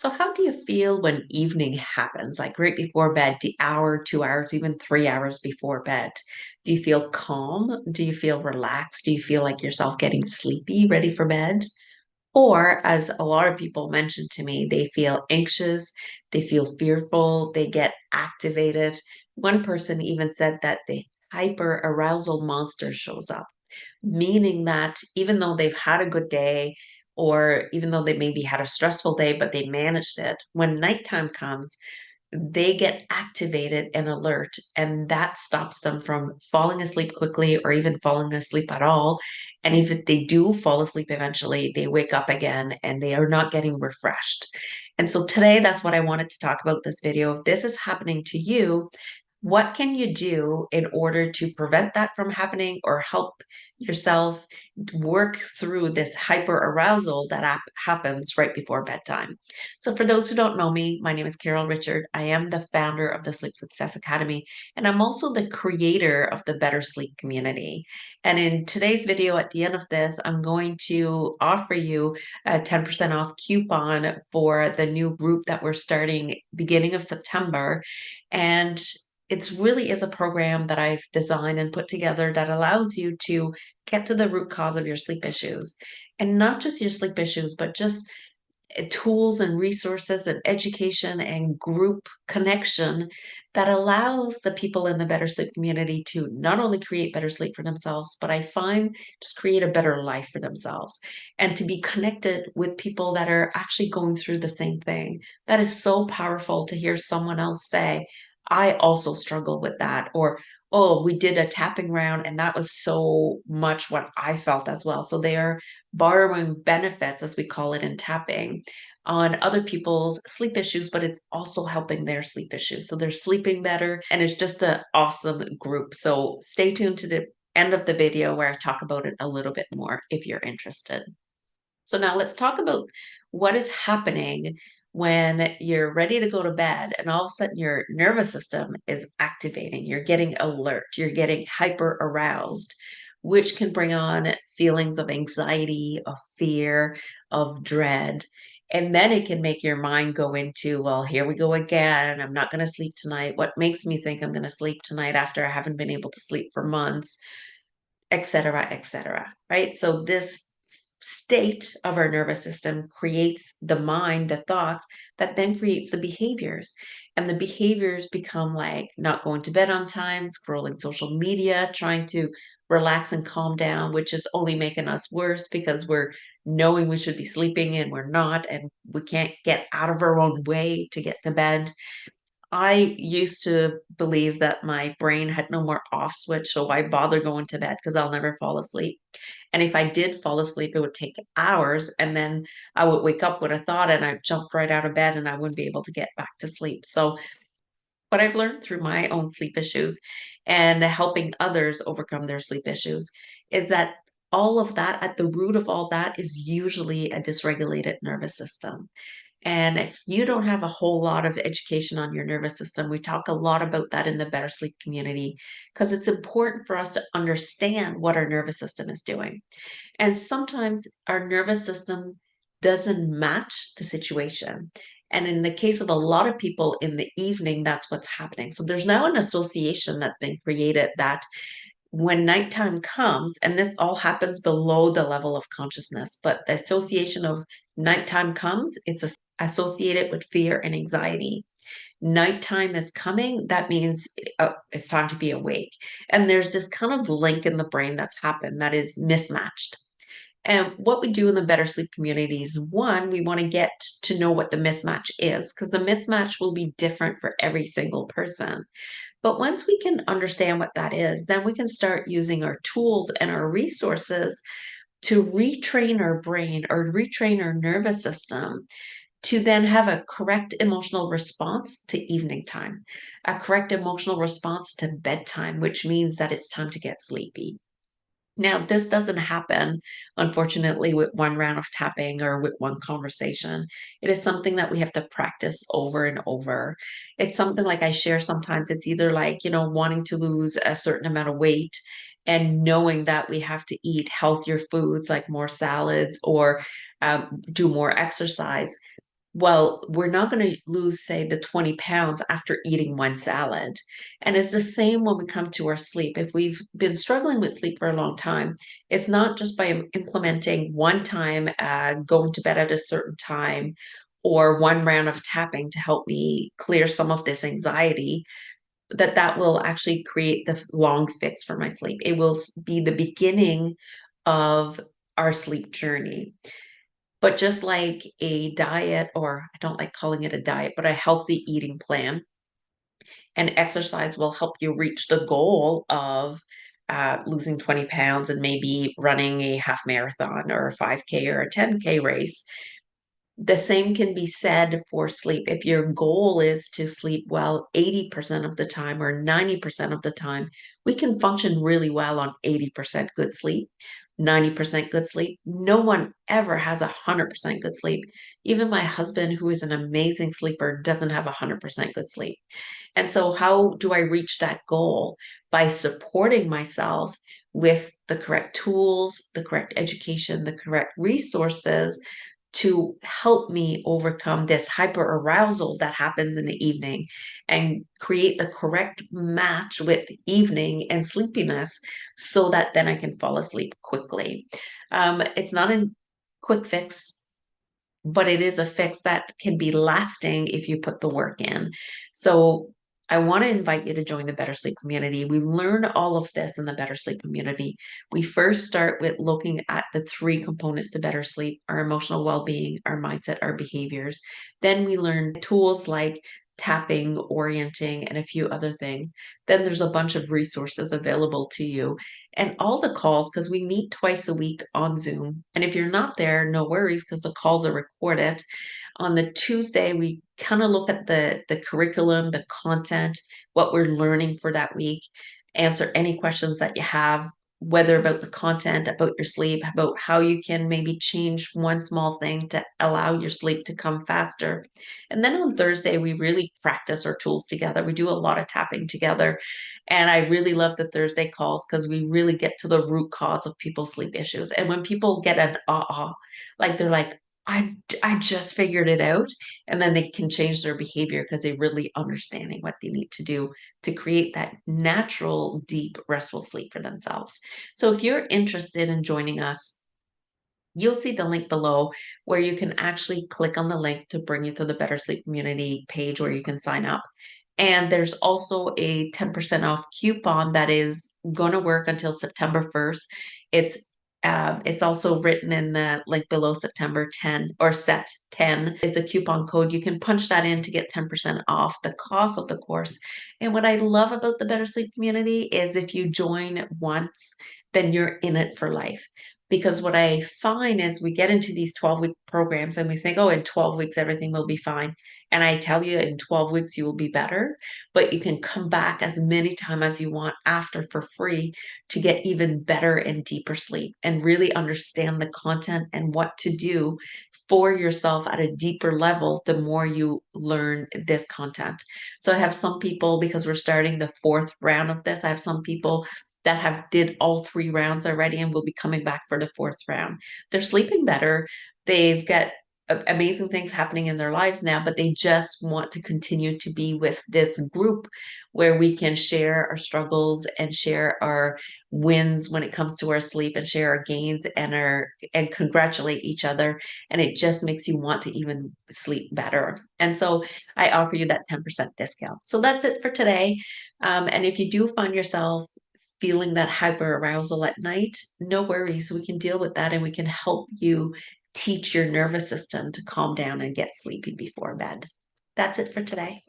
So, how do you feel when evening happens, like right before bed, the hour, 2 hours, even 3 hours before bed? Do you feel calm? Do you feel relaxed? Do you feel like yourself getting sleepy, ready for bed? Or, as a lot of people mentioned to me, they feel anxious, they feel fearful, they get activated. One person even said that the hyper arousal monster shows up, meaning that even though they've had a good day, or even though they maybe had a stressful day, but they managed it, when nighttime comes, they get activated and alert, and that stops them from falling asleep quickly or even falling asleep at all. And if they do fall asleep eventually, they wake up again and they are not getting refreshed. And so today, that's what I wanted to talk about this video. If this is happening to you, what can you do in order to prevent that from happening or help yourself work through this hyper arousal that happens right before bedtime? So, for those who don't know me, my name is Carol Richard. I am the founder of the Sleep Success Academy, and I'm also the creator of the Better Sleep community. And in today's video, at the end of this, I'm going to offer you a 10% off coupon for the new group that we're starting beginning of September. And it's really is a program that I've designed and put together that allows you to get to the root cause of your sleep issues. And not just your sleep issues, but just tools and resources and education and group connection that allows the people in the better sleep community to not only create better sleep for themselves, but I find just create a better life for themselves and to be connected with people that are actually going through the same thing. That is so powerful to hear someone else say, I also struggle with that, or oh, we did a tapping round and that was so much what I felt as well. So they are borrowing benefits, as we call it in tapping, on other people's sleep issues, but it's also helping their sleep issues. So they're sleeping better, and it's just an awesome group. So stay tuned to the end of the video where I talk about it a little bit more if you're interested. So now let's talk about what is happening when you're ready to go to bed and all of a sudden your nervous system is activating. You're getting alert, you're getting hyper aroused, which can bring on feelings of anxiety, of fear, of dread. And then it can make your mind go into, well, here we go again. I'm not going to sleep tonight. What makes me think I'm going to sleep tonight after I haven't been able to sleep for months? Etc., etc. Right? So this state of our nervous system creates the mind, the thoughts that then creates the behaviors. And the behaviors become like not going to bed on time, scrolling social media, trying to relax and calm down, which is only making us worse because we're knowing we should be sleeping and we're not, and we can't get out of our own way to get to bed. I used to believe that my brain had no more off switch, so why bother going to bed? Because I'll never fall asleep. And if I did fall asleep, it would take hours, and then I would wake up with a thought and I'd jump right out of bed and I wouldn't be able to get back to sleep. So, what I've learned through my own sleep issues and helping others overcome their sleep issues is that all of that, at the root of all that, is usually a dysregulated nervous system. And if you don't have a whole lot of education on your nervous system, we talk a lot about that in the Better Sleep community because it's important for us to understand what our nervous system is doing. And sometimes our nervous system doesn't match the situation. And in the case of a lot of people in the evening, that's what's happening. So there's now an association that's been created that when nighttime comes, and this all happens below the level of consciousness, but the association of nighttime comes, it's associated with fear and anxiety. Nighttime is coming, that means it's time to be awake. And there's this kind of link in the brain that's happened that is mismatched. And what we do in the Better Sleep community is one, we want to get to know what the mismatch is because the mismatch will be different for every single person. But once we can understand what that is, then we can start using our tools and our resources to retrain our brain or retrain our nervous system to then have a correct emotional response to evening time, a correct emotional response to bedtime, which means that it's time to get sleepy. Now, this doesn't happen, unfortunately, with one round of tapping or with one conversation. It is something that we have to practice over and over. It's something like I share sometimes. It's either like, wanting to lose a certain amount of weight and knowing that we have to eat healthier foods like more salads or do more exercise. Well, we're not going to lose, say, the 20 pounds after eating one salad. And it's the same when we come to our sleep. If we've been struggling with sleep for a long time, it's not just by implementing one time, going to bed at a certain time, or one round of tapping to help me clear some of this anxiety, that will actually create the long fix for my sleep. It will be the beginning of our sleep journey. But just like a diet, or I don't like calling it a diet, but a healthy eating plan and exercise will help you reach the goal of losing 20 pounds and maybe running a half marathon or a 5K or a 10K race. The same can be said for sleep. If your goal is to sleep well 80% of the time or 90% of the time, we can function really well on 80% good sleep, 90% good sleep. No one ever has 100% good sleep. Even my husband, who is an amazing sleeper, doesn't have 100% good sleep. And so, how do I reach that goal? By supporting myself with the correct tools, the correct education, the correct resources to help me overcome this hyper arousal that happens in the evening and create the correct match with evening and sleepiness so that then I can fall asleep quickly. It's not a quick fix, but it is a fix that can be lasting if you put the work in. So I want to invite you to join the Better Sleep community. We learn all of this in the Better Sleep community. We first start with looking at the three components to better sleep: our emotional well being, our mindset, our behaviors. Then we learn tools like tapping, orienting, and a few other things. Then there's a bunch of resources available to you and all the calls, because we meet twice a week on Zoom. And if you're not there, no worries, because the calls are recorded. On the Tuesday, we kind of look at the curriculum, the content, what we're learning for that week, answer any questions that you have, whether about the content, about your sleep, about how you can maybe change one small thing to allow your sleep to come faster. And then on Thursday, we really practice our tools together. We do a lot of tapping together. And I really love the Thursday calls because we really get to the root cause of people's sleep issues. And when people get an like they're like, I just figured it out. And then they can change their behavior because they're really understanding what they need to do to create that natural, deep, restful sleep for themselves. So if you're interested in joining us, you'll see the link below where you can actually click on the link to bring you to the Better Sleep community page where you can sign up. And there's also a 10% off coupon that is going to work until September 1st. It's also written in the link below. September 10 or Sept 10 is a coupon code. You can punch that in to get 10% off the cost of the course. And what I love about the Better Sleep community is if you join once, then you're in it for life. Because what I find is we get into these 12-week programs and we think, oh, in 12 weeks, everything will be fine. And I tell you, in 12 weeks, you will be better, but you can come back as many times as you want after for free to get even better and deeper sleep and really understand the content and what to do for yourself at a deeper level the more you learn this content. So I have some people, because we're starting the fourth round of this, I have some people that have did all three rounds already and will be coming back for the fourth round. They're sleeping better. They've got amazing things happening in their lives now, but they just want to continue to be with this group where we can share our struggles and share our wins when it comes to our sleep and share our gains and congratulate each other. And it just makes you want to even sleep better. And so I offer you that 10% discount. So that's it for today. And if you do find yourself feeling that hyper arousal at night, no worries. We can deal with that and we can help you teach your nervous system to calm down and get sleepy before bed. That's it for today.